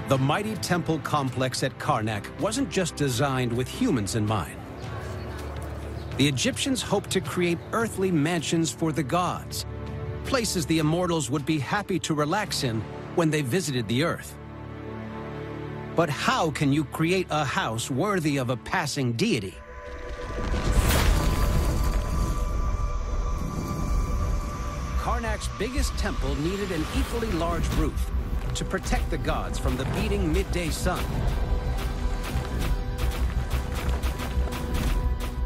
The mighty temple complex at Karnak wasn't just designed with humans in mind. The Egyptians hoped to create earthly mansions for the gods, places the immortals would be happy to relax in when they visited the earth. But how can you create a house worthy of a passing deity? Karnak's biggest temple needed an equally large roof to protect the gods from the beating midday sun.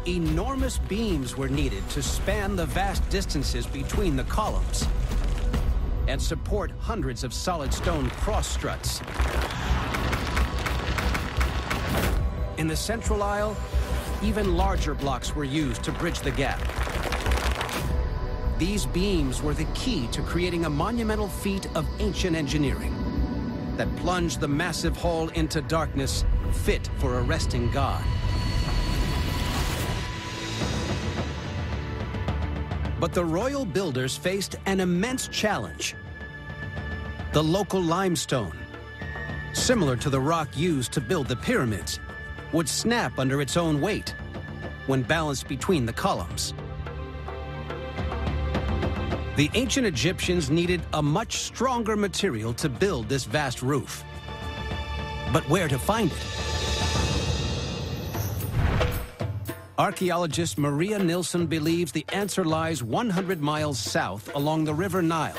Enormous beams were needed to span the vast distances between the columns and support hundreds of solid stone cross struts. In the central aisle, even larger blocks were used to bridge the gap. These beams were the key to creating a monumental feat of ancient engineering that plunged the massive hall into darkness, fit for a resting god. But the royal builders faced an immense challenge. The local limestone, similar to the rock used to build the pyramids, would snap under its own weight when balanced between the columns. The ancient Egyptians needed a much stronger material to build this vast roof. But where to find it? Archaeologist Maria Nilsson believes the answer lies 100 miles south along the River Nile,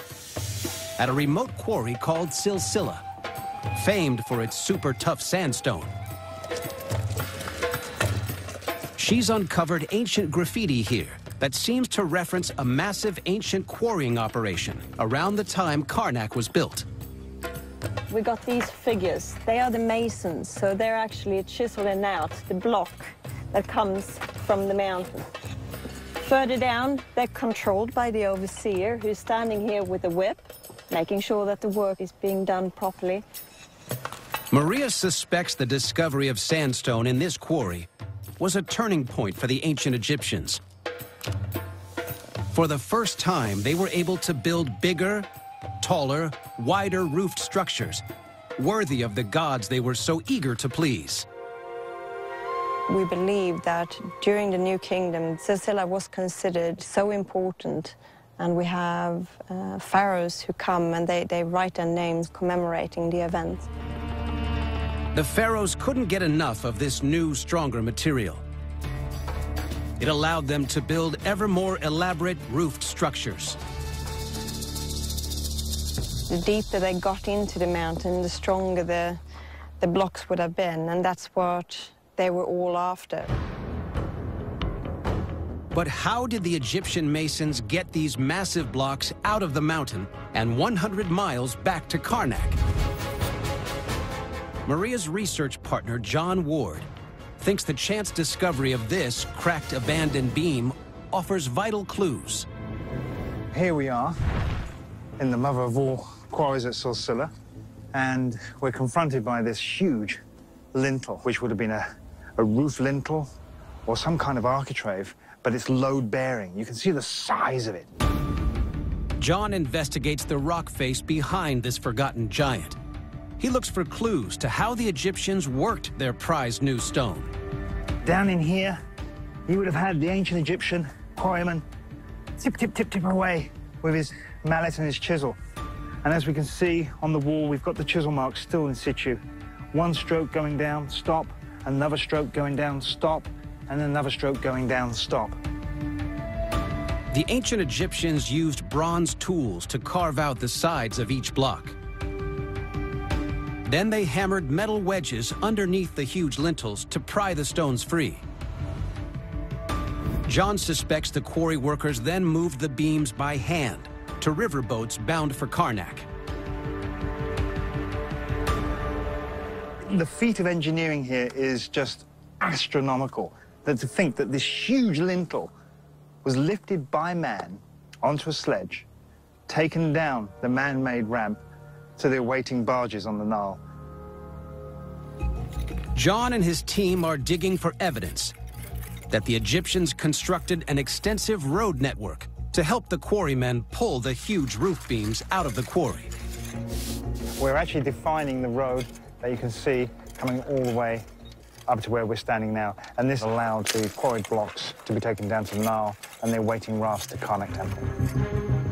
at a remote quarry called Silsila, famed for its super tough sandstone. She's uncovered ancient graffiti here that seems to reference a massive ancient quarrying operation around the time Karnak was built. We got these figures. They are the masons, so they're actually chiseling out the block that comes from the mountain. Further down, they're controlled by the overseer, who's standing here with a whip, making sure that the work is being done properly. Maria suspects the discovery of sandstone in this quarry was a turning point for the ancient Egyptians. For the first time, they were able to build bigger, taller, wider roofed structures, worthy of the gods they were so eager to please. We believe that during the New Kingdom, Silsila was considered so important, and we have pharaohs who come and they write their names commemorating the event. The pharaohs couldn't get enough of this new, stronger material. It allowed them to build ever more elaborate roofed structures. The deeper they got into the mountain, the stronger the blocks would have been, and that's what they were all after. But how did the Egyptian masons get these massive blocks out of the mountain and 100 miles back to Karnak? Maria's research partner, John Ward, thinks the chance discovery of this cracked abandoned beam offers vital clues. Here we are in the mother of all quarries at Silsila, and we're confronted by this huge lintel, which would have been a roof lintel or some kind of architrave, but it's load-bearing. You can see the size of it. John investigates the rock face behind this forgotten giant. He looks for clues to how the Egyptians worked their prized new stone. Down in here, you would have had the ancient Egyptian quarryman tip, tip, tip, tip away with his mallet and his chisel. And as we can see on the wall, we've got the chisel marks still in situ. One stroke going down, stop, another stroke going down, stop, and another stroke going down, stop. The ancient Egyptians used bronze tools to carve out the sides of each block. Then they hammered metal wedges underneath the huge lintels to pry the stones free. John suspects the quarry workers then moved the beams by hand to riverboats bound for Karnak. The feat of engineering here is just astronomical. That to think that this huge lintel was lifted by man onto a sledge, taken down the man-made ramp to the awaiting barges on the Nile. John and his team are digging for evidence that the Egyptians constructed an extensive road network to help the quarrymen pull the huge roof beams out of the quarry. We're actually defining the road that you can see coming all the way up to where we're standing now. And this allowed the quarried blocks to be taken down to the Nile and they're waiting rafts to Karnak Temple.